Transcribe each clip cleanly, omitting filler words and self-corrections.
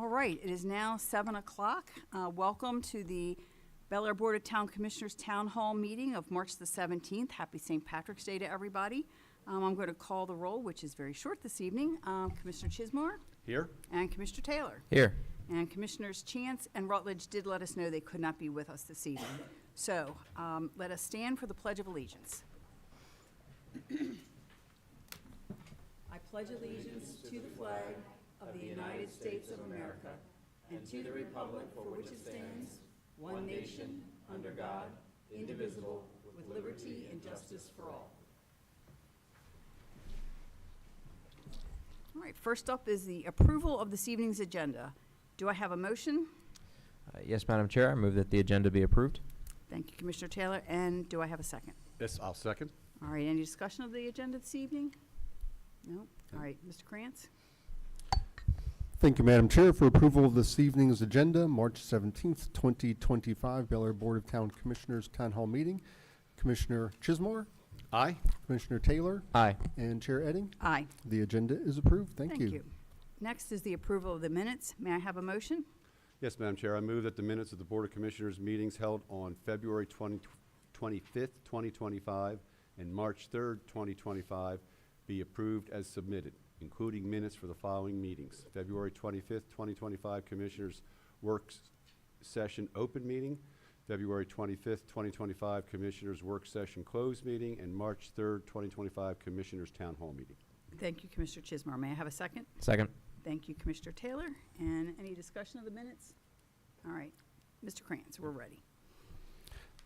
All right, it is now 7 o'clock. Welcome to the Bel Air Board of Town Commissioners Town Hall meeting of March the 17th. Happy St. Patrick's Day to everybody. I'm going to call the roll, which is very short this evening. Commissioner Chismore? Here. And Commissioner Taylor? Here. And Commissioners Chance and Rutledge did let us know they could not be with us this evening. So let us stand for the Pledge of Allegiance. I pledge allegiance to the flag of the United States of America and to the republic for which it stands, one nation, under God, indivisible, with liberty and justice for all. All right, first up is the approval of this evening's agenda. Do I have a motion? Yes, Madam Chair. I move that the agenda be approved. Thank you, Commissioner Taylor. And do I have a second? Yes, I'll second. All right, any discussion of the agenda this evening? No? All right, Mr. Krantz? Thank you, Madam Chair, for approval of this evening's agenda, March 17th, 2025, Bel Air Board of Town Commissioners Town Hall meeting. Commissioner Chismore, Aye. Commissioner Taylor, Aye. and Chair Edding. Aye. The agenda is approved. Thank you. Next is the approval of the minutes. May I have a motion? Yes, Madam Chair. I move that the minutes of the Board of Commissioners meetings held on February 25th, 2025 and March 3rd, 2025 be approved as submitted, including minutes for the following meetings. February 25th, 2025 Commissioners Work Session Open Meeting, February 25th, 2025 Commissioners Work Session Closed Meeting, and March 3rd, 2025 Commissioners Town Hall Meeting. Thank you, Commissioner Chismore. May I have a second? Second. Thank you, Commissioner Taylor. And any discussion of the minutes? All right, Mr. Krantz, we're ready.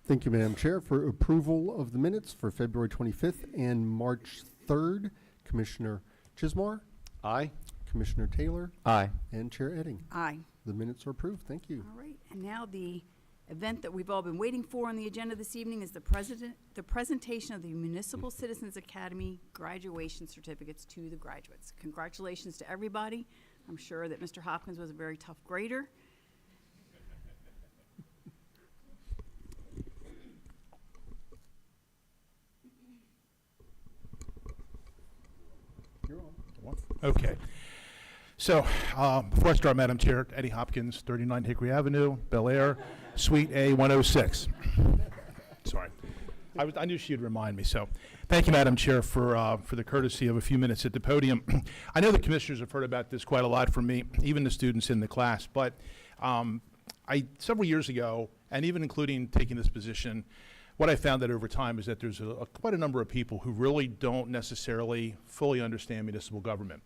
Thank you, Madam Chair, for approval of the minutes for February 25th and March 3rd. Commissioner Chismore, Aye. Commissioner Taylor, Aye. and Chair Edding. Aye. The minutes are approved. Thank you. All right, and now the event that we've all been waiting for on the agenda this evening is the presentation of the Municipal Citizens Academy graduation certificates to the graduates. Congratulations to everybody. I'm sure that Mr. Hopkins was a very tough grader. Okay. So before I start, Madam Chair, Eddie Hopkins, 39 Hickory Avenue, Bel Air, Suite A106. Sorry. I knew she'd remind me. So thank you, Madam Chair, for the courtesy of a few minutes at the podium. I know the commissioners have heard about this quite a lot from me, even the students in the class. But several years ago, and even including taking this position, what I found that over time is that there's quite a number of people who really don't necessarily fully understand municipal government.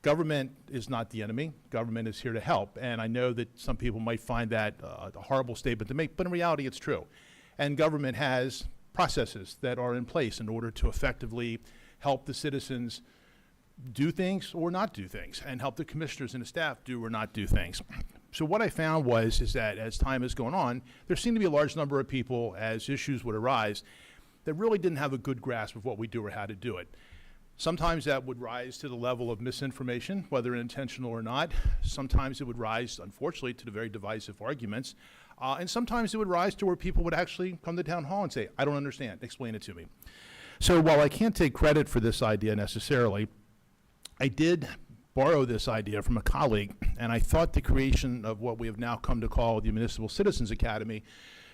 Government is not the enemy. Government is here to help. And I know that some people might find that a horrible statement to make, but in reality it's true. And government has processes that are in place in order to effectively help the citizens do things or not do things, and help the commissioners and the staff do or not do things. So what I found is that as time has gone on, there seemed to be a large number of people, as issues would arise, that really didn't have a good grasp of what we do or how to do it. Sometimes that would rise to the level of misinformation, whether intentional or not. Sometimes it would rise, unfortunately, to the very divisive arguments. And sometimes it would rise to where people would actually come to town hall and say, I don't understand, explain it to me. So while I can't take credit for this idea necessarily, I did borrow this idea from a colleague, and I thought the creation of what we have now come to call the Municipal Citizens Academy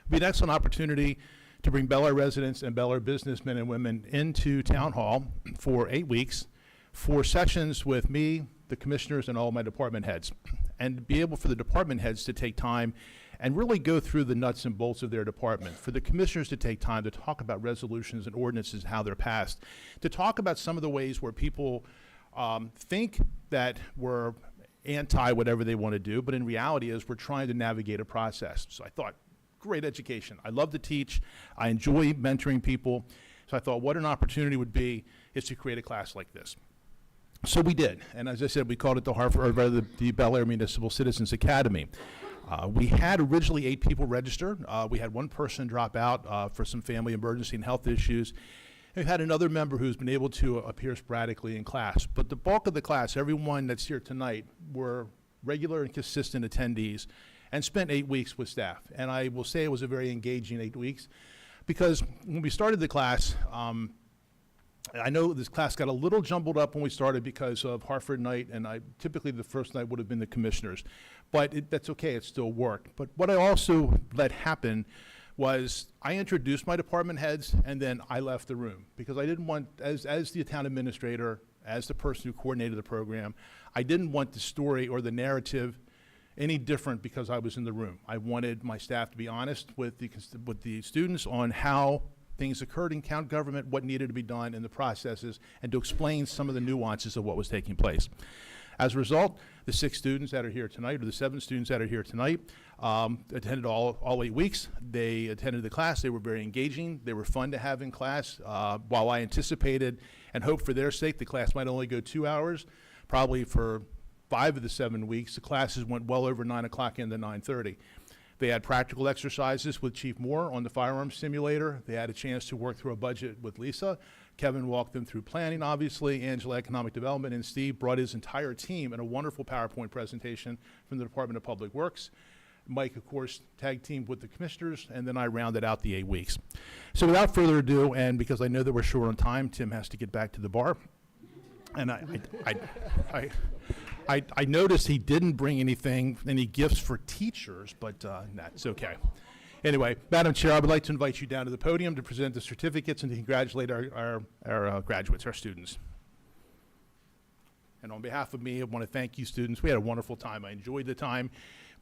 would be an excellent opportunity to bring Bel Air residents and Bel Air businessmen and women into Town Hall for 8 weeks for sessions with me, the commissioners, and all my department heads, and be able for the department heads to take time and really go through the nuts and bolts of their department, for the commissioners to take time to talk about resolutions and ordinances and how they're passed, to talk about some of the ways where people think that we're anti whatever they want to do, but in reality is we're trying to navigate a process. So I thought, great education. I love to teach. I enjoy mentoring people. So I thought what an opportunity would be is to create a class like this. So we did. And as I said, we called it the Bel Air Municipal Citizens Academy. We had originally 8 people register. We had 1 person drop out for some family emergency and health issues. We've had another member who's been able to appear sporadically in class. But the bulk of the class, everyone that's here tonight, were regular and consistent attendees and spent 8 weeks with staff. And I will say it was a very engaging 8 weeks because when we started the class, I know this class got a little jumbled up when we started because of Hartford night, and typically the first night would have been the commissioners. But that's okay, it still worked. But what I also let happen was I introduced my department heads, and then I left the room because I didn't want, as the town administrator, as the person who coordinated the program, I didn't want the story or the narrative any different because I was in the room. I wanted my staff to be honest with the students on how things occurred in county government, what needed to be done in the processes, and to explain some of the nuances of what was taking place. As a result, the 6 students that are here tonight, or the 7 students that are here tonight, attended all 8 weeks. They attended the class. They were very engaging. They were fun to have in class. While I anticipated and hoped for their sake the class might only go 2 hours, probably for 5 of the 7 weeks, the classes went well over 9 o'clock into 9:30. They had practical exercises with Chief Moore on the firearms simulator. They had a chance to work through a budget with Lisa. Kevin walked them through planning, obviously. Angela, economic development, and Steve brought his entire team in a wonderful PowerPoint presentation from the Department of Public Works. Mike, of course, tag teamed with the commissioners, and then I rounded out the 8 weeks. So without further ado, and because I know that we're short on time, Tim has to get back to the bar. And I noticed he didn't bring any gifts for teachers, but that's okay. Anyway, Madam Chair, I would like to invite you down to the podium to present the certificates and to congratulate our graduates, our students. And on behalf of me, I want to thank you, students. We had a wonderful time. I enjoyed the time.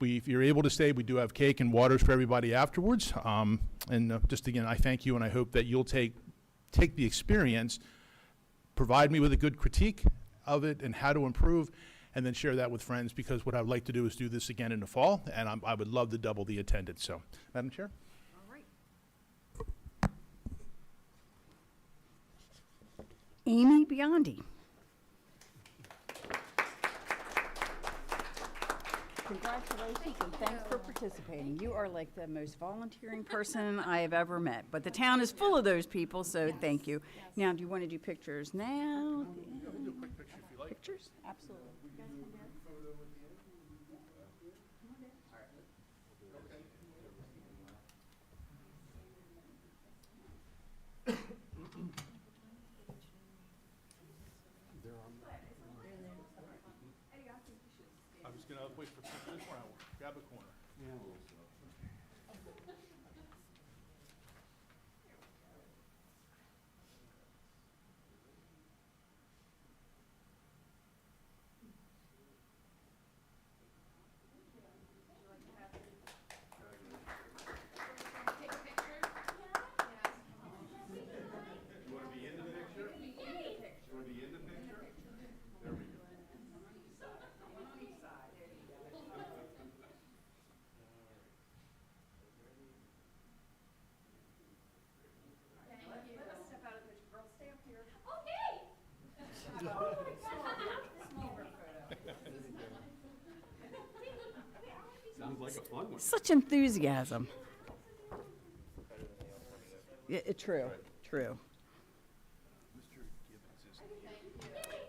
If you're able to stay, we do have cake and waters for everybody afterwards. Just again, I thank you, and I hope that you'll take the experience, provide me with a good critique of it and how to improve, and then share that with friends, because what I'd like to do is do this again in the fall, and I would love to double the attendance. So, Madam Chair? All right. Amy Biondi. Congratulations and thanks for participating. You are like the most volunteering person I have ever met, but the town is full of those people, so thank you. Now, do you want to do pictures now? Pictures? Absolutely. I'm just going to wait for this one. Grab a corner. Sounds like a fun one. Such enthusiasm. Yeah, true, true.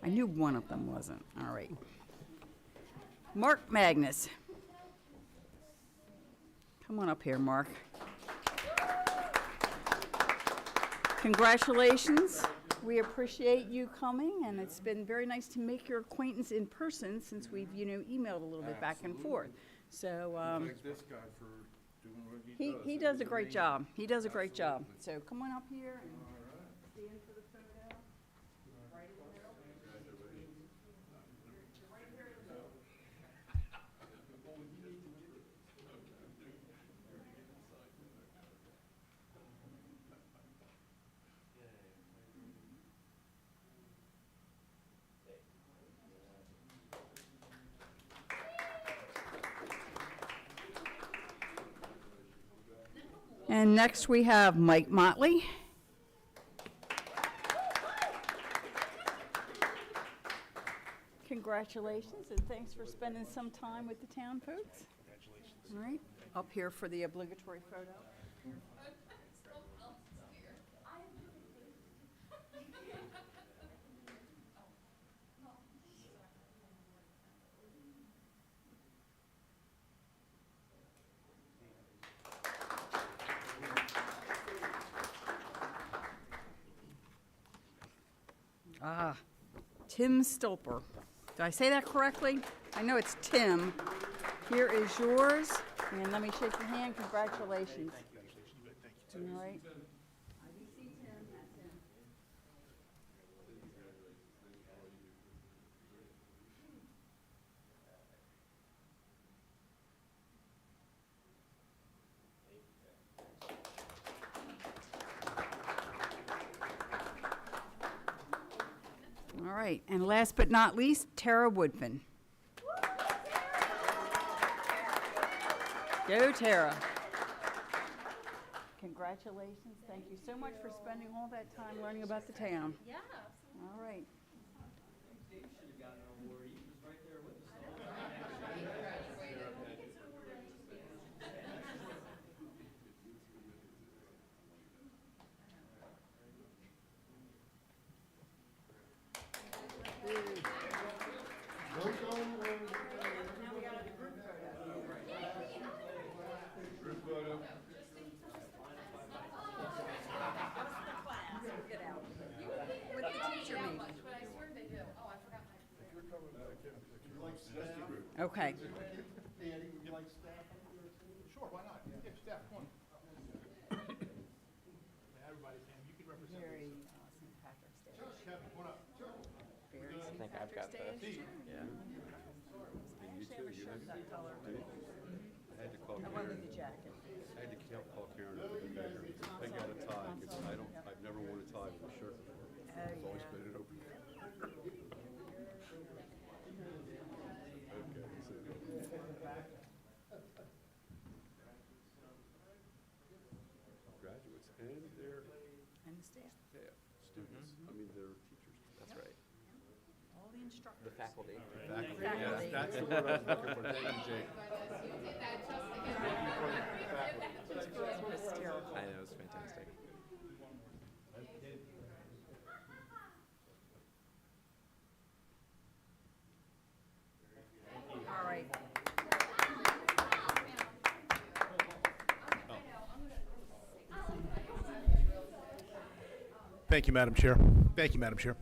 I knew one of them wasn't. All right. Mark Magnus. Come on up here, Mark. Congratulations. We appreciate you coming, and it's been very nice to make your acquaintance in person since we've, emailed a little bit back and forth. So, Thank this guy for doing what he does. he does a great job. He does a great job. So come on up here and stand for the photo. Right in the middle. And next we have Mike Motley. Congratulations and thanks for spending some time with the town folks. Congratulations. All right, up here for the obligatory photo. Tim Stolper. Did I say that correctly? I know it's Tim. Here is yours, and let me shake your hand. Congratulations. All right. All right, and last but not least, Tara Woodfin. Go, Tara. Congratulations. Thank you so much for spending all that time learning about the town. Yeah, absolutely. All right. Get out. With the teacher, maybe. Okay. Sure, why not? Yeah, staff, come on. Everybody can, you can represent. Very St. Patrick's Day. Kevin, come on up. Very I St. think I've got Patrick's Day. the, yeah. I actually have a shirt that color. I had to call I wanted Karen. the jacket. I had to call Karen up to beg her. Take out a tie, 'cause I've never worn a tie with a shirt before. I've always yeah. been it open. Graduates and their And the staff, staff, students, I mean, their teachers. That's right. all the instructors. The faculty. Faculty, Faculty. yes, that's the word I was looking for, thank you, Jake. Those girls were hysterical. I know, it's fantastic. All right. Thank you, Madam Chair. Thank you, Madam Chair.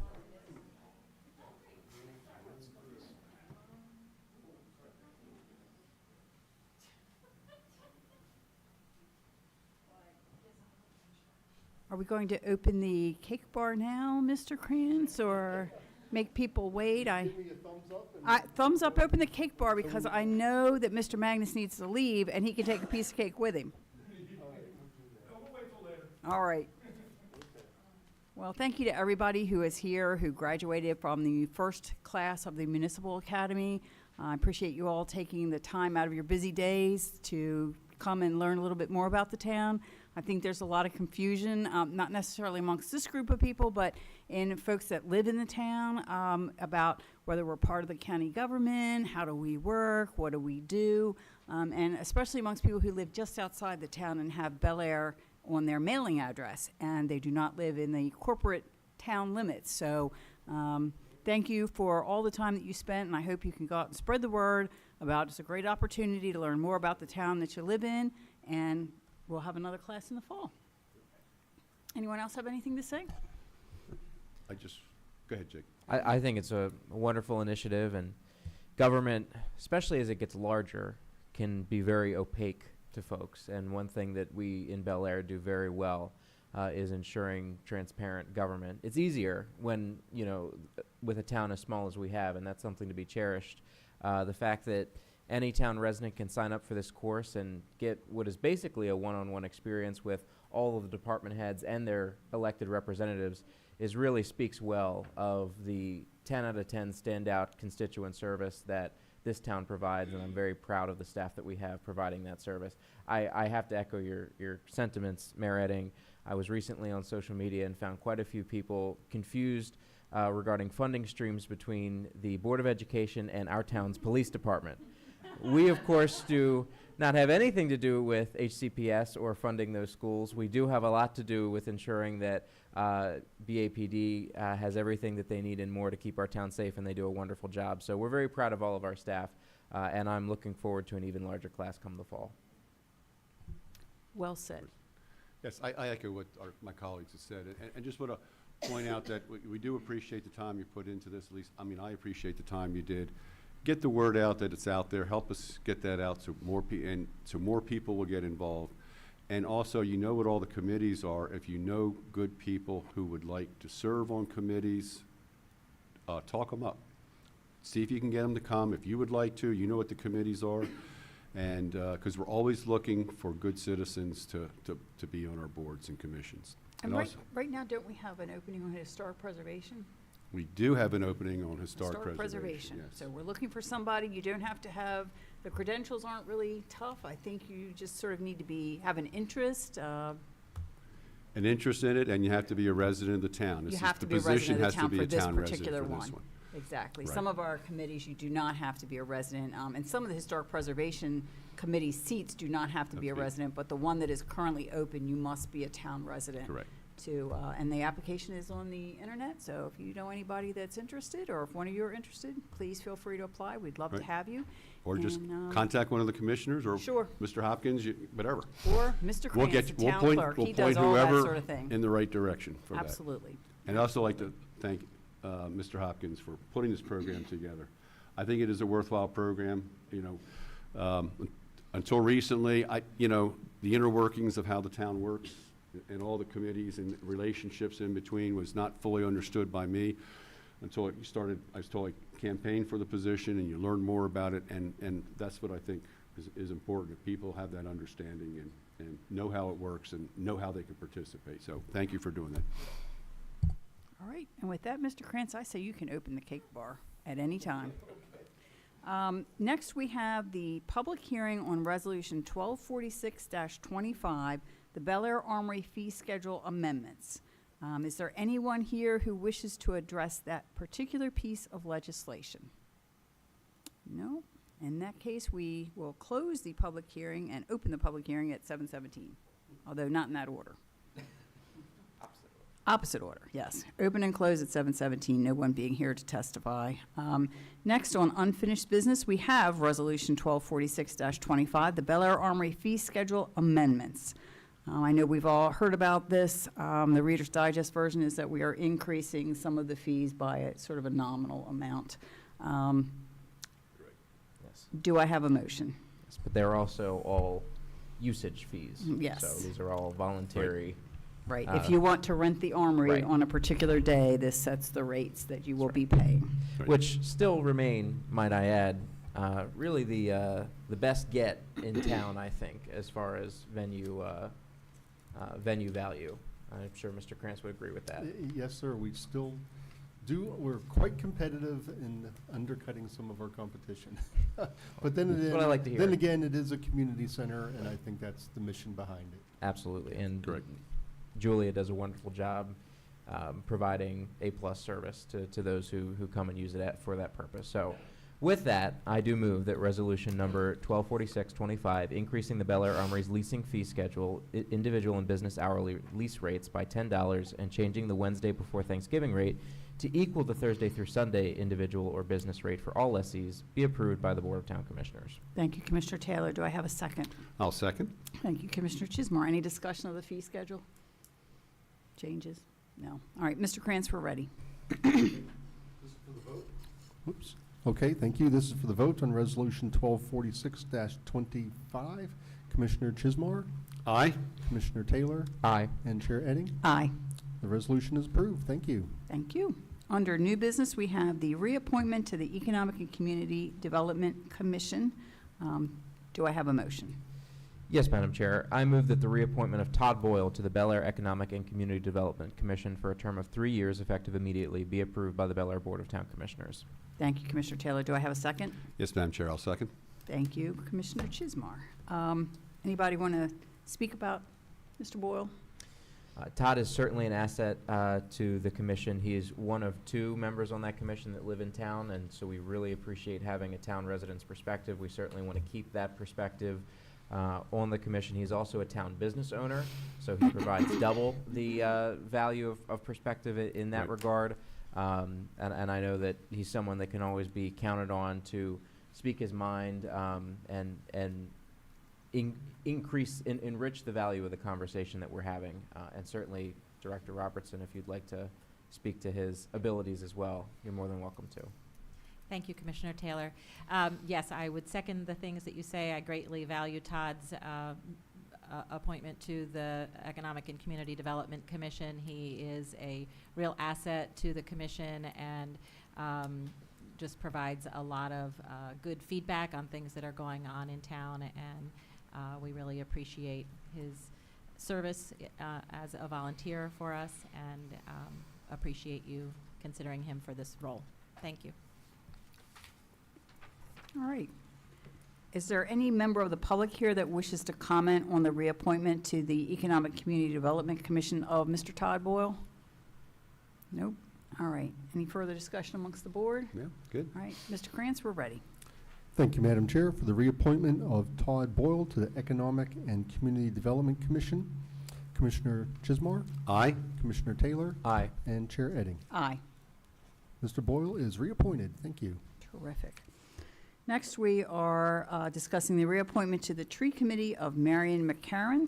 Are we going to open the cake bar now, Mr. Krantz, or make people wait? Thumbs up, open the cake bar, because I know that Mr. Magnus needs to leave, and he can take a piece of cake with him. All right. Well, thank you to everybody who is here, who graduated from the first class of the Municipal Academy. I appreciate you all taking the time out of your busy days to come and learn a little bit more about the town. I think there's a lot of confusion, not necessarily amongst this group of people, but in folks that live in the town, about whether we're part of the county government, how do we work, what do we do, and especially amongst people who live just outside the town and have Bel Air on their mailing address, and they do not live in the corporate town limits. So thank you for all the time that you spent, and I hope you can go out and spread the word about it's a great opportunity to learn more about the town that you live in, and we'll have another class in the fall. Anyone else have anything to say? Go ahead, Jake. I think it's a wonderful initiative, and government, especially as it gets larger, can be very opaque to folks. And one thing that we in Bel Air do very well is ensuring transparent government. It's easier when, with a town as small as we have, and that's something to be cherished. The fact that any town resident can sign up for this course and get what is basically a one-on-one experience with all of the department heads and their elected representatives really speaks well of the 10 out of 10 standout constituent service that this town provides, and I'm very proud of the staff that we have providing that service. I have to echo your sentiments, Mayor Edding. I was recently on social media and found quite a few people confused regarding funding streams between the Board of Education and our town's police department. We, of course, do not have anything to do with HCPS or funding those schools. We do have a lot to do with ensuring that BAPD has everything that they need and more to keep our town safe, and they do a wonderful job. So we're very proud of all of our staff, and I'm looking forward to an even larger class come the fall. Well said. Yes, I echo what my colleagues have said, and just want to point out that we do appreciate the time you put into this, at least, I mean, I appreciate the time you did. Get the word out that it's out there, help us get that out so more people will get involved. And also, you know what all the committees are. If you know good people who would like to serve on committees, talk them up. See if you can get them to come. If you would like to, you know what the committees are. And, because we're always looking for good citizens to be on our boards and commissions. And also, right now, don't we have an opening on historic preservation? we do have an opening on historic preservation, yes. So we're looking for somebody. You don't have to have, the credentials aren't really tough. I think you just sort of need to have an interest. An interest in it, and you have to be a resident of the town. You have to be a resident of the town for this particular one. one. Exactly. Right. Some of our committees, you do not have to be a resident, and some of the historic preservation committee seats do not have to be a Okay. resident, but the one that is currently open, you must be a town resident. Correct. And the application is on the internet, so if you know anybody that's interested, or if one of you are interested, please feel free to apply. We'd love to Right. have you. Or just And, contact one of the commissioners, or Sure. Mr. Hopkins, whatever. Or Mr. We'll Krantz, get, the we'll town point, clerk. we'll He does point all that whoever sort of thing. in the right direction for that. Absolutely. And I'd also like to thank Mr. Hopkins for putting this program together. I think it is a worthwhile program, until recently, the inner workings of how the town works and all the committees and relationships in between was not fully understood by me until I was told I campaigned for the position, and you learn more about it, and that's what I think is important, that people have that understanding and know how it works and know how they can participate. So thank you for doing that. All right, and with that, Mr. Krantz, I say you can open the cake bar at any time. Next, we have the public hearing on Resolution 1246-25, the Bel Air Armory fee schedule amendments. Is there anyone here who wishes to address that particular piece of legislation? No? In that case, we will close the public hearing and open the public hearing at 7:17, although not in that order. Opposite order, yes. Open and close at 7:17, no one being here to testify. Next, on unfinished business, we have Resolution 1246-25, the Bel Air Armory fee schedule amendments. I know we've all heard about this. The Reader's Digest version is that we are increasing some of the fees by a sort of a nominal amount. Yes. Do I have a motion? Yes, but they're also all usage fees. Yes. So these are all voluntary. Right, if you want to rent the armory Right. on a particular day, this sets the rates that you will be paying. Right. Which still remain, might I add, really the best get in town, I think, as far as venue value. I'm sure Mr. Krantz would agree with that. Yes, sir, we still we're quite competitive in undercutting some of our competition. But then That's what I like to hear. Then again, it is a community center, and I think that's the mission behind it. Absolutely, and Correct. Julia does a wonderful job providing A-plus service to those who come and use it for that purpose. So with that, I do move that resolution number 1246-25, increasing the Bel Air Armory's leasing fee schedule, individual and business hourly lease rates by $10 and changing the Wednesday before Thanksgiving rate to equal the Thursday through Sunday individual or business rate for all lessees be approved by the Board of Town Commissioners. Thank you, Commissioner Taylor. Do I have a second? I'll second. Thank you, Commissioner Chismar. Any discussion of the fee schedule? Changes? No. All right, Mr. Krantz, we're ready. Oops. Okay, thank you. This is for the vote on Resolution 1246-25. Commissioner Chismar, Aye. Commissioner Taylor, Aye. and Chair Edding. Aye. The resolution is approved. Thank you. Thank you. Under new business, we have the reappointment to the Economic and Community Development Commission. Do I have a motion? Yes, Madam Chair. I move that the reappointment of Todd Boyle to the Bel Air Economic and Community Development Commission for a term of 3 years effective immediately be approved by the Bel Air Board of Town Commissioners. Thank you, Commissioner Taylor. Do I have a second? Yes, Madam Chair, I'll second. Thank you, Commissioner Chismar. Anybody want to speak about Mr. Boyle? Todd is certainly an asset to the commission. He is one of 2 members on that commission that live in town, and so we really appreciate having a town resident's perspective. We certainly want to keep that perspective on the commission. He's also a town business owner, so he provides double the value of perspective in that Right. regard. And I know that he's someone that can always be counted on to speak his mind and enrich the value of the conversation that we're having. And certainly, Director Robertson, if you'd like to speak to his abilities as well, you're more than welcome to. Thank you, Commissioner Taylor. Yes, I would second the things that you say. I greatly value Todd's appointment to the Economic and Community Development Commission. He is a real asset to the commission and just provides a lot of good feedback on things that are going on in town, and we really appreciate his service as a volunteer for us, and appreciate you considering him for this role. Thank you. All right. Is there any member of the public here that wishes to comment on the reappointment to the Economic Community Development Commission of Mr. Todd Boyle? Nope. All right. Any further discussion amongst the board? Yeah, good. All right. Mr. Krantz, we're ready. Thank you, Madam Chair, for the reappointment of Todd Boyle to the Economic and Community Development Commission. Commissioner Chismar, Aye. Commissioner Taylor, Aye. and Chair Edding. Aye. Mr. Boyle is reappointed. Thank you. Terrific. Next, we are discussing the reappointment to the Tree Committee of Marion McCarron.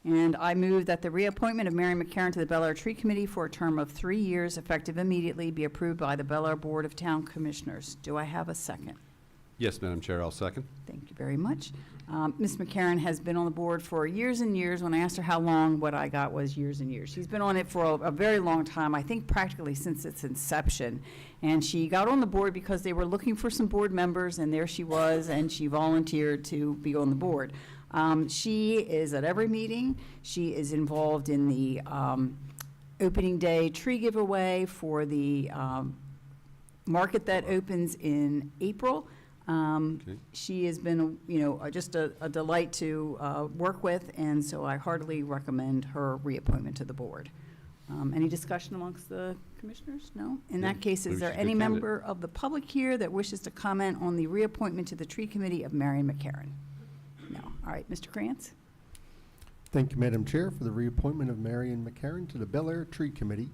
And I move that the reappointment of Marion McCarron to the Bel Air Tree Committee for a term of 3 years, effective immediately, be approved by the Bel Air Board of Town Commissioners. Do I have a second? Yes, Madam Chair, I'll second. Thank you very much. Ms. McCarron has been on the board for years and years. When I asked her how long, what I got was years and years. She's been on it for a very long time, I think practically since its inception. And she got on the board because they were looking for some board members, and there she was, and she volunteered to be on the board. She is at every meeting. She is involved in the opening day tree giveaway for the market that opens in April. Okay. She has been, just a delight to work with, and so I heartily recommend her reappointment to the board. Any discussion amongst the commissioners? No? In Yeah, that case, maybe is there she's a any good candidate. member of the public here that wishes to comment on the reappointment to the Tree Committee of Marion McCarron? No. All right, Mr. Krantz? Thank you, Madam Chair, for the reappointment of Marion McCarron to the Bel Air Tree Committee.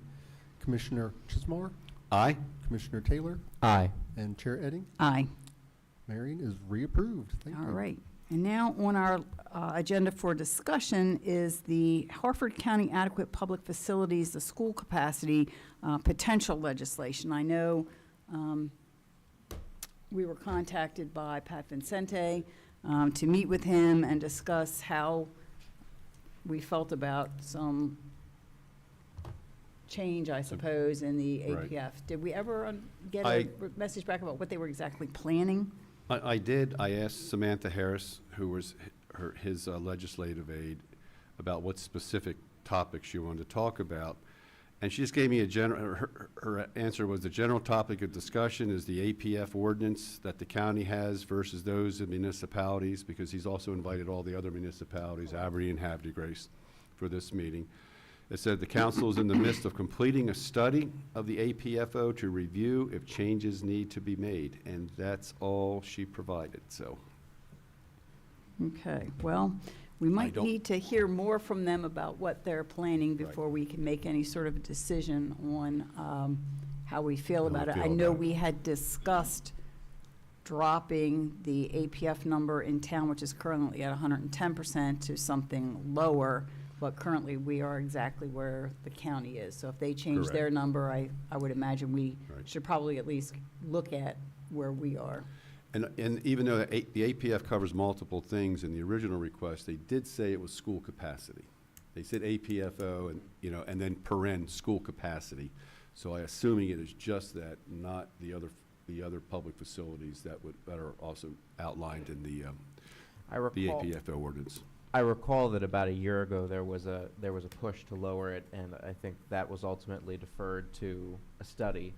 Commissioner Chismar, Aye. Commissioner Taylor, Aye. and Chair Edding. Aye. Marion is reapproved. Thank you. All right. And now on our agenda for discussion is the Harford County Adequate Public Facilities, the school capacity potential legislation. I know we were contacted by Pat Vincente to meet with him and discuss how we felt about some change, I suppose, in the Right. APF. Did we ever get a I- message back about what they were exactly planning? I did. I asked Samantha Harris, who was his legislative aide, about what specific topics she wanted to talk about. And she just gave me a general, her answer was the general topic of discussion is the APF ordinance that the county has versus those of municipalities, because he's also invited all the other municipalities, Aberdeen and Havre de Grace, for this meeting. It said the council is in the midst of completing a study of the APFO to review if changes need to be made, and that's all she provided, so. Okay, well, we might don't- need to hear more from them about what they're planning Right. before we can make any sort of decision on how we feel How we about it. feel I know about it. we had discussed dropping the APF number in town, which is currently at 110%, to something lower, but currently we are exactly where the county is. So if they change their Correct. number, I would imagine we Right. should probably at least look at where we are. And even though the APF covers multiple things in the original request, they did say it was school capacity. They said APFO and, and then paren, school capacity. So I assuming it is just that, not the other public facilities that are also outlined in the I recall. APFO ordinance. I recall that about a year ago there was a push to lower it, and I think that was ultimately deferred to a study,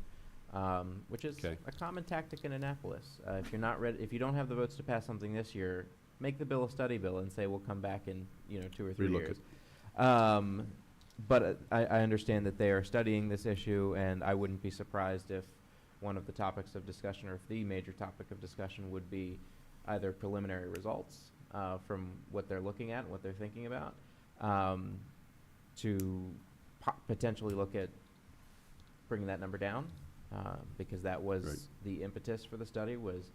which is Okay. a common tactic in Annapolis. If you're not ready, if you don't have the votes to pass something this year, make the bill a study bill and say we'll come back in 2 or 3 Relook years. But I understand that they are studying this issue, and I wouldn't be surprised if one of the topics of discussion, or if the major topic of discussion, would be either preliminary results from what they're looking at and what they're thinking about, to potentially look at bringing that number down, because that was Right. the impetus for the study. Was,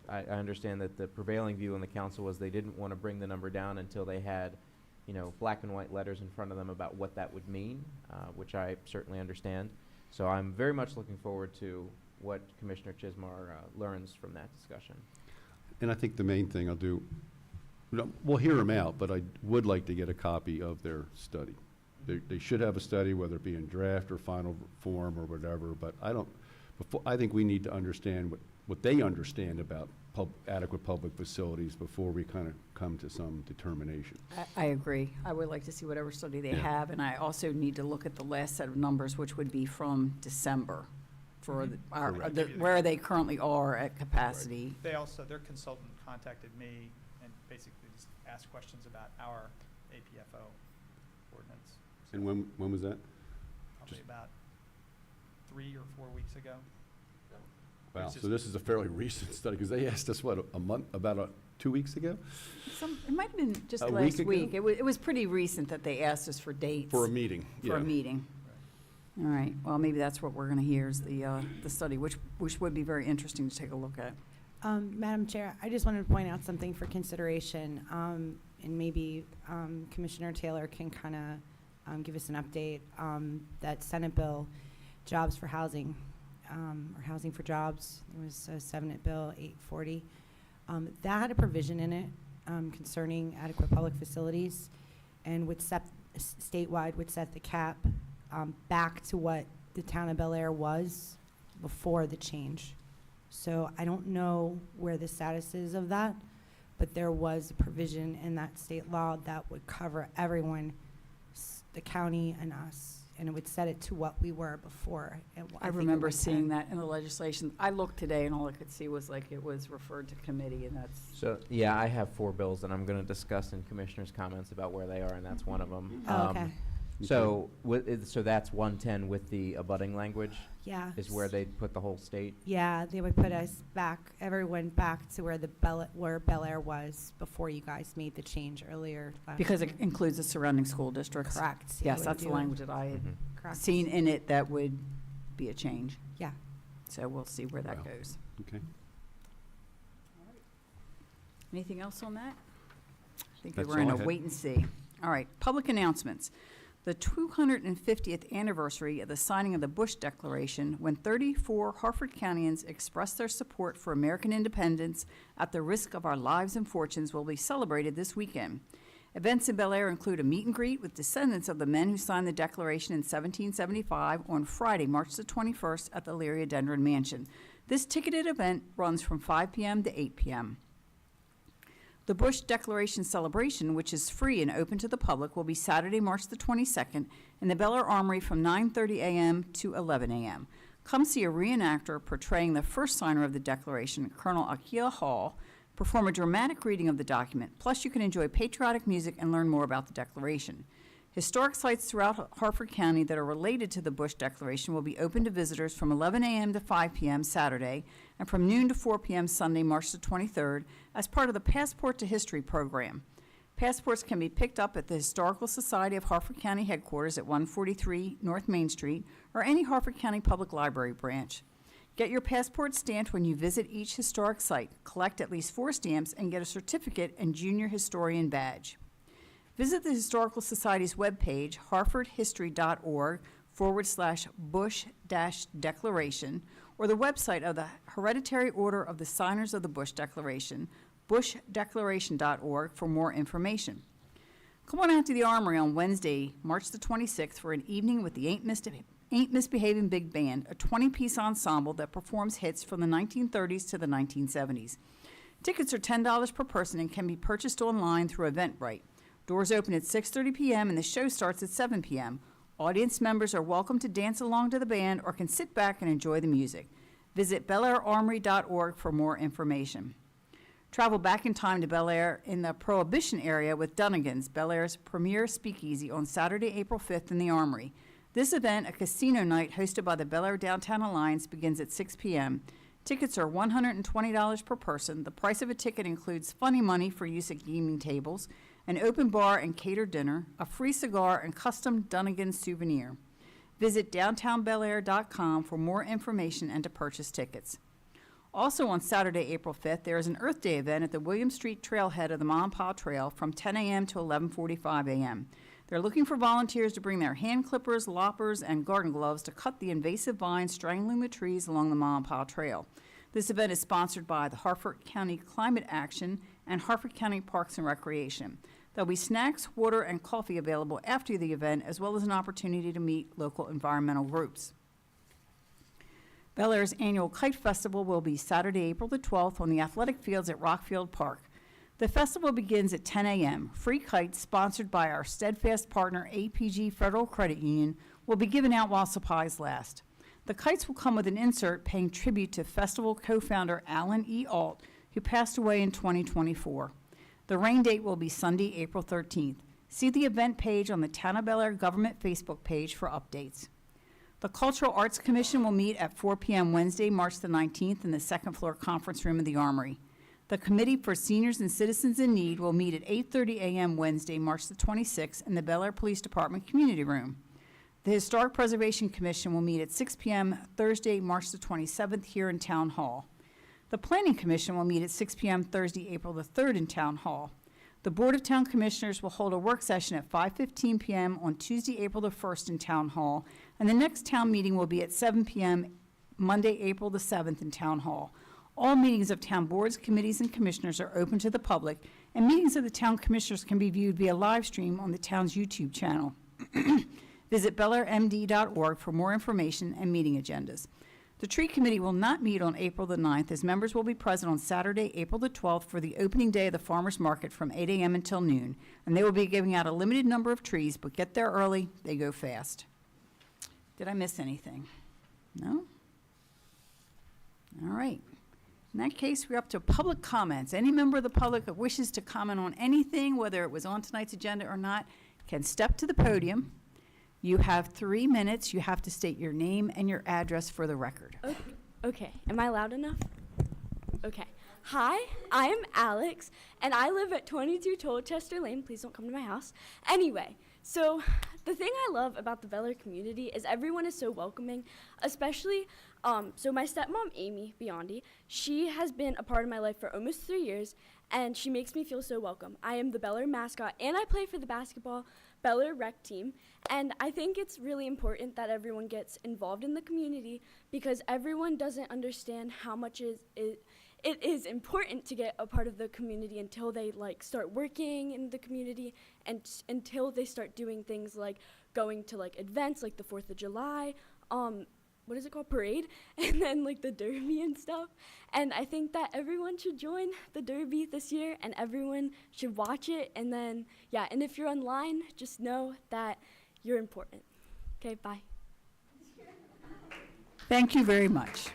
I understand that the prevailing view in the council was they didn't want to bring the number down until they had black and white letters in front of them about what that would mean, which I certainly understand. So I'm very much looking forward to what Commissioner Chismar learns from that discussion. And I think the main thing I'll do, we'll hear them out, but I would like to get a copy of their study. They should have a study, whether it be in draft or final form or whatever, but I think we need to understand what they understand about adequate public facilities before we kind of come to some determination. I agree. I would like to see whatever study they Yeah. have, and I also need to look at the last set of numbers, which would be from December, for Correct. where they currently are at capacity. They also, their consultant contacted me and basically just asked questions about our APFO ordinance. And when was that? Probably about 3 or 4 weeks ago. Wow, It's so this is a fairly recent study, because they asked us, about 2 weeks ago? It might have been just A week last ago? week. It was pretty recent that they asked us for dates. For a meeting, yeah. For a meeting. All right, well, maybe that's what we're gonna hear is the study, which would be very interesting to take a look at. Madam Chair, I just wanted to point out something for consideration, and maybe Commissioner Taylor can kind of give us an update. That Senate bill, Jobs for Housing, or Housing for Jobs, it was a Senate Bill 840. That had a provision in it concerning adequate public facilities, and would set, statewide would set the cap back to what the town of Bel Air was before the change. So I don't know where the status is of that, but there was a provision in that state law that would cover everyone, the county and us, and it would set it to what we were before. I remember seeing that in the legislation. I looked today and all I could see was like it was referred to committee, and that's, So, yeah, I have 4 bills that I'm going to discuss in Commissioner's comments about where they are, and that's one of them. Oh, okay. So that's 110 with the abutting language Yeah. is where they put the whole state? Yeah, they would put us back, everyone back to where where Bel Air was before you guys made the change earlier last because year. it includes the surrounding school districts. Correct. It Yes, would that's the do- language that I had Mhm. Correct. seen in it that would be a change. Yeah. So we'll see where that Wow. goes. Okay. Anything else on that? I think That's we're in all a I had. wait and see. All right, public announcements. The 250th anniversary of the signing of the Bush Declaration, when 34 Harford Countyans expressed their support for American independence at the risk of our lives and fortunes, will be celebrated this weekend. Events in Bel Air include a meet and greet with descendants of the men who signed the Declaration in 1775 on Friday, March the 21st at the Leary-Dendron Mansion. This ticketed event runs from 5 p.m. to 8 p.m. The Bush Declaration celebration, which is free and open to the public, will be Saturday, March the 22nd in the Bel Air Armory from 9:30 a.m. to 11 a.m. Come see a reenactor portraying the first signer of the Declaration, Colonel Akia Hall, perform a dramatic reading of the document. Plus, you can enjoy patriotic music and learn more about the Declaration. Historic sites throughout Harford County that are related to the Bush Declaration will be open to visitors from 11 a.m. to 5 p.m. Saturday and from noon to 4 p.m. Sunday, March the 23rd, as part of the Passport to History program. Passports can be picked up at the Historical Society of Harford County headquarters at 143 North Main Street or any Harford County Public Library branch. Get your passport stamped when you visit each historic site. Collect at least 4 stamps and get a certificate and junior historian badge. Visit the Historical Society's webpage, harfordhistory.org/Bush-Declaration, or the website of the Hereditary Order of the Signers of the Bush Declaration, bushdeclaration.org, for more information. Come on out to the Armory on Wednesday, March the 26th, for an evening with the Ain't Misbehaving Big Band, a 20-piece ensemble that performs hits from the 1930s to the 1970s. Tickets are $10 per person and can be purchased online through Eventbrite. Doors open at 6:30 p.m. and the show starts at 7 p.m. Audience members are welcome to dance along to the band or can sit back and enjoy the music. Visit belairarmory.org for more information. Travel back in time to Bel Air in the Prohibition area with Dunnigan's, Bel Air's premier speakeasy, on Saturday, April 5th in the Armory. This event, a casino night hosted by the Bel Air Downtown Alliance, begins at 6 p.m. Tickets are $120 per person. The price of a ticket includes funny money for use at gaming tables, an open bar and catered dinner, a free cigar, and custom Dunnigan souvenir. Visit downtownbelair.com for more information and to purchase tickets. Also on Saturday, April 5th, there is an Earth Day event at the William Street Trailhead of the Monpah Trail from 10 a.m. to 11:45 a.m. They're looking for volunteers to bring their hand clippers, loppers, and garden gloves to cut the invasive vines strangling the trees along the Monpah Trail. This event is sponsored by the Harford County Climate Action and Harford County Parks and Recreation. There'll be snacks, water, and coffee available after the event, as well as an opportunity to meet local environmental groups. Bel Air's annual Kite Festival will be Saturday, April the 12th on the athletic fields at Rockfield Park. The festival begins at 10 a.m. Free kites, sponsored by our steadfast partner APG Federal Credit Union, will be given out while supplies last. The kites will come with an insert paying tribute to festival co-founder Alan E. Alt, who passed away in 2024. The rain date will be Sunday, April 13th. See the event page on the Town of Bel Air government Facebook page for updates. The Cultural Arts Commission will meet at 4 p.m. Wednesday, March the 19th in the second floor conference room of the Armory. The Committee for Seniors and Citizens in Need will meet at 8:30 a.m. Wednesday, March the 26th in the Bel Air Police Department Community Room. The Historic Preservation Commission will meet at 6 p.m. Thursday, March the 27th here in Town Hall. The Planning Commission will meet at 6 p.m. Thursday, April the 3rd in Town Hall. The Board of Town Commissioners will hold a work session at 5:15 p.m. on Tuesday, April the 1st in Town Hall, and the next town meeting will be at 7 p.m. Monday, April the 7th in Town Hall. All meetings of town boards, committees, and commissioners are open to the public, and meetings of the town commissioners can be viewed via live stream on the town's YouTube channel. Visit bellairmd.org for more information and meeting agendas. The Tree Committee will not meet on April the 9th, as members will be present on Saturday, April the 12th for the opening day of the Farmers Market from 8 a.m. until noon, and they will be giving out a limited number of trees, but get there early, they go fast. Did I miss anything? No? All right. In that case, we're up to public comments. Any member of the public that wishes to comment on anything, whether it was on tonight's agenda or not, can step to the podium. You have 3 minutes. You have to state your name and your address for the record. Okay. Am I loud enough? Okay. Hi, I am Alex, and I live at 22 Tolchester Lane. Please don't come to my house. Anyway, so the thing I love about the Bel Air community is everyone is so welcoming, especially, so my stepmom, Amy Biondi, she has been a part of my life for almost 3 years, and she makes me feel so welcome. I am the Bel Air mascot, and I play for the basketball Bel Air rec team, and I think it's really important that everyone gets involved in the community because everyone doesn't understand how much it is important to get a part of the community until they start working in the community and until they start doing things like going to events like the 4th of July, what is it called, parade, and then the Derby and stuff. And I think that everyone should join the Derby this year and everyone should watch it. And then, yeah, and if you're online, just know that you're important. Okay, bye. Thank you very much.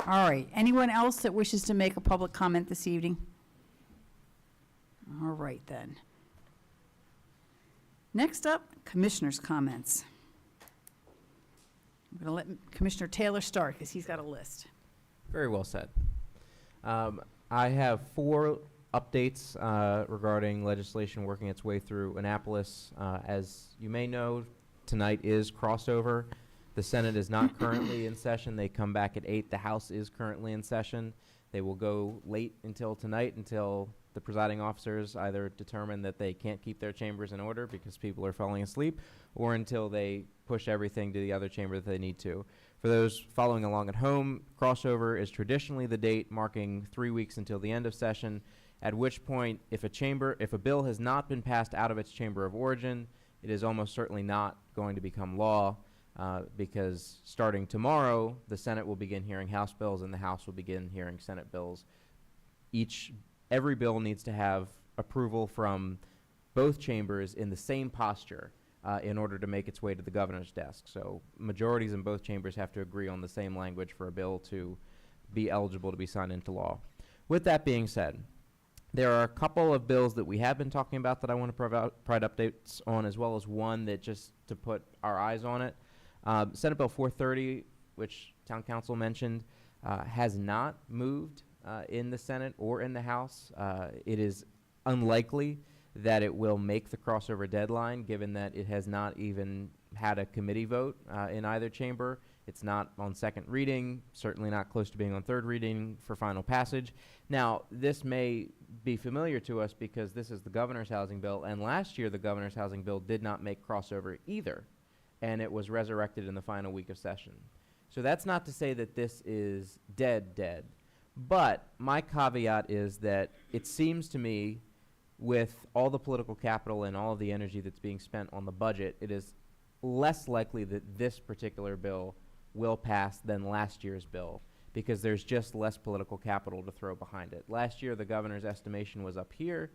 All right. Anyone else that wishes to make a public comment this evening? All right, then. Next up, commissioners' comments. I'm going to let Commissioner Taylor start because he's got a list. Very well said. I have 4 updates regarding legislation working its way through Annapolis. As you may know, tonight is crossover. The Senate is not currently in session. They come back at 8. The House is currently in session. They will go late until tonight until the presiding officers either determine that they can't keep their chambers in order because people are falling asleep, or until they push everything to the other chamber that they need to. For those following along at home, crossover is traditionally the date marking 3 weeks until the end of session, at which point if a bill has not been passed out of its chamber of origin, it is almost certainly not going to become law because starting tomorrow, the Senate will begin hearing House bills and the House will begin hearing Senate bills. Every bill needs to have approval from both chambers in the same posture in order to make its way to the governor's desk. So majorities in both chambers have to agree on the same language for a bill to be eligible to be signed into law. With that being said, there are a couple of bills that we have been talking about that I want to provide updates on, as well as one that just to put our eyes on it. Senate Bill 430, which Town Council mentioned, has not moved in the Senate or in the House. It is unlikely that it will make the crossover deadline, given that it has not even had a committee vote in either chamber, It's not on second reading, certainly not close to being on third reading for final passage. Now, this may be familiar to us because this is the governor's housing bill, and last year the governor's housing bill did not make crossover either, and it was resurrected in the final week of session. So that's not to say that this is dead, but my caveat is that it seems to me, with all the political capital and all of the energy that's being spent on the budget, it is less likely that this particular bill will pass than last year's bill, because there's just less political capital to throw behind it. Last year, the governor's estimation was up here.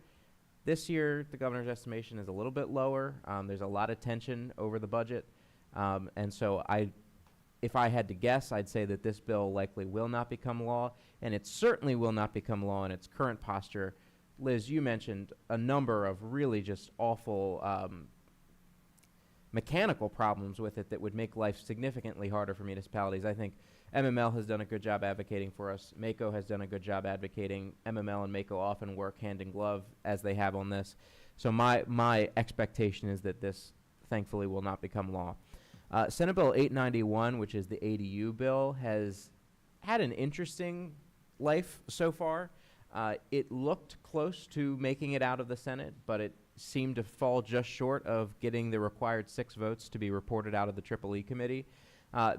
This year, the governor's estimation is a little bit lower. There's a lot of tension over the budget. And so if I had to guess, I'd say that this bill likely will not become law, and it certainly will not become law in its current posture. Liz, you mentioned a number of really just awful mechanical problems with it that would make life significantly harder for municipalities. I think MML has done a good job advocating for us. MACO has done a good job advocating. MML and MACO often work hand in glove, as they have on this. So my expectation is that this, thankfully, will not become law. Senate Bill 891, which is the ADU bill, has had an interesting life so far. It looked close to making it out of the Senate, but it seemed to fall just short of getting the required 6 votes to be reported out of the EEE committee.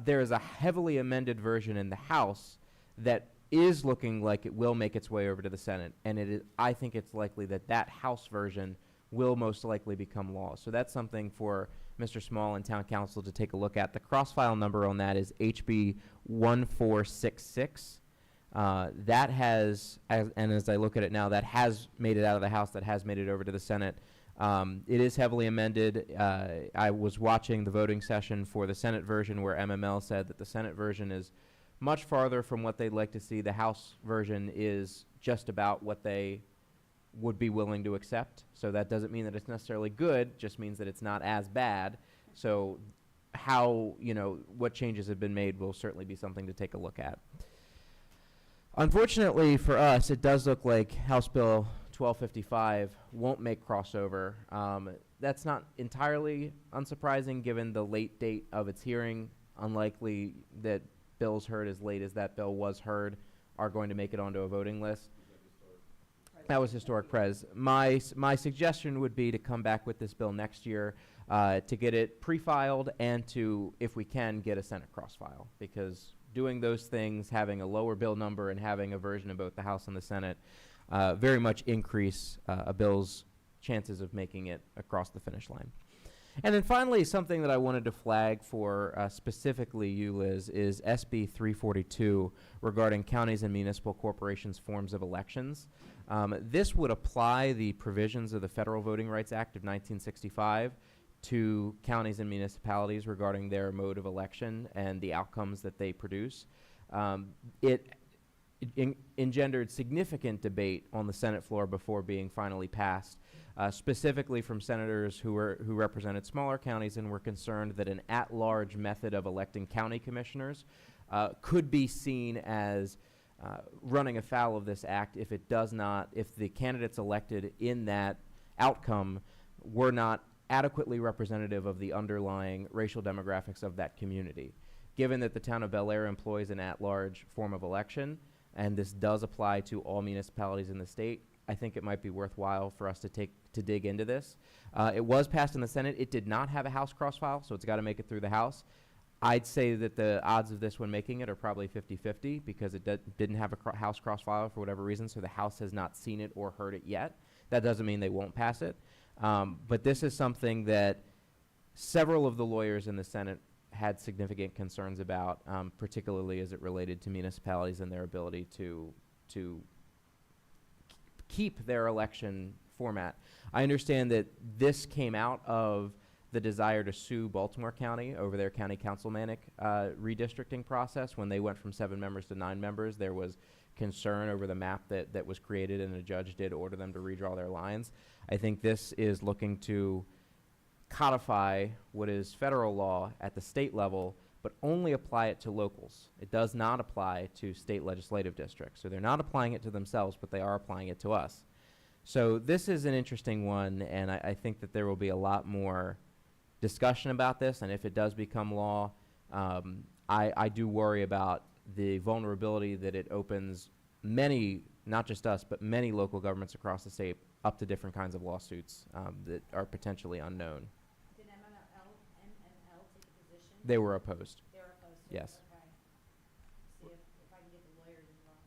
There is a heavily amended version in the House that is looking like it will make its way over to the Senate, and I think it's likely that that House version will most likely become law. So that's something for Mr. Small and Town Council to take a look at. The cross-file number on that is HB 1466. That has, and as I look at it now, that has made it out of the House, that has made it over to the Senate. It is heavily amended. I was watching the voting session for the Senate version where MML said that the Senate version is much farther from what they'd like to see. The House version is just about what they would be willing to accept. So that doesn't mean that it's necessarily good, just means that it's not as bad. So how, what changes have been made will certainly be something to take a look at. Unfortunately for us, it does look like House Bill 1255 won't make crossover. That's not entirely unsurprising given the late date of its hearing. Unlikely that bills heard as late as that bill was heard are going to make it onto a voting list. That was historic pres. My suggestion would be to come back with this bill next year to get it pre-filed and to, if we can, get a Senate cross-file, because doing those things, having a lower bill number and having a version of both the House and the Senate very much increase a bill's chances of making it across the finish line. And then finally, something that I wanted to flag for specifically you, Liz, is SB 342 regarding counties and municipal corporations' forms of elections. This would apply the provisions of the Federal Voting Rights Act of 1965 to counties and municipalities regarding their mode of election and the outcomes that they produce. It engendered significant debate on the Senate floor before being finally passed, specifically from senators who represented smaller counties and were concerned that an at-large method of electing county commissioners could be seen as running afoul of this act if the candidates elected in that outcome were not adequately representative of the underlying racial demographics of that community. Given that the town of Bel Air employs an at-large form of election, and this does apply to all municipalities in the state, I think it might be worthwhile for us to dig into this. It was passed in the Senate. It did not have a House cross-file, so it's got to make it through the House. I'd say that the odds of this one making it are probably 50-50 because it didn't have a House cross-file for whatever reason, so the House has not seen it or heard it yet. That doesn't mean they won't pass it. But this is something that several of the lawyers in the Senate had significant concerns about, particularly as it related to municipalities and their ability to keep their election format. I understand that this came out of the desire to sue Baltimore County over their county councilmanic redistricting process. When they went from 7 members to 9 members, there was concern over the map that was created, and a judge did order them to redraw their lines. I think this is looking to codify what is federal law at the state level, but only apply it to locals. It does not apply to state legislative districts. So they're not applying it to themselves, but they are applying it to us. So this is an interesting one, and I think that there will be a lot more discussion about this, and if it does become law, I do worry about the vulnerability that it opens many, not just us, but many local governments across the state up to different kinds of lawsuits that are potentially unknown. Did MML take a position? They were opposed. They were opposed to it, Yes. Okay. See if I can get the lawyers involved.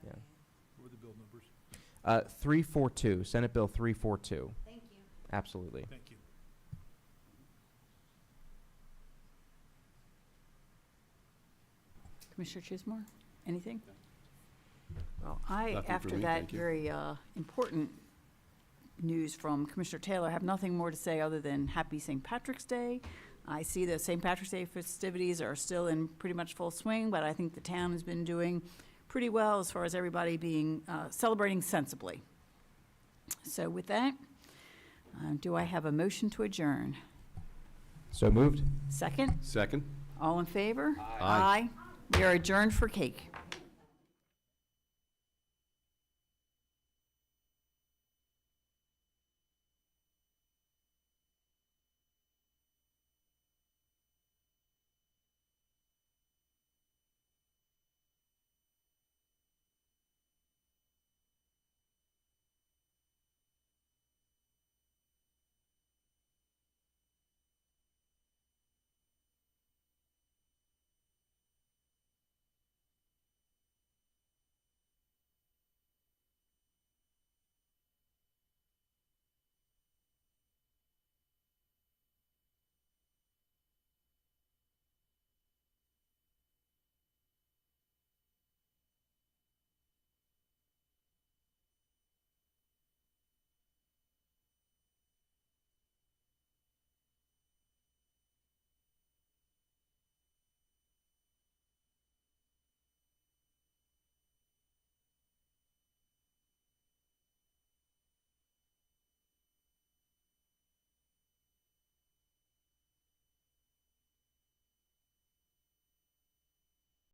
Yeah. What were the bill numbers? 342, Senate Bill 342. Thank you. Absolutely. Thank you. Commissioner Chismore, anything? Well, Nothing for after me, that thank you. very important news from Commissioner Taylor, have nothing more to say other than happy St. Patrick's Day. I see the St. Patrick's Day festivities are still in pretty much full swing, but I think the town has been doing pretty well as far as everybody being, celebrating sensibly. So with that, do I have a motion to adjourn? So moved. Second? Second? All in favor? Aye. We are adjourned for cake.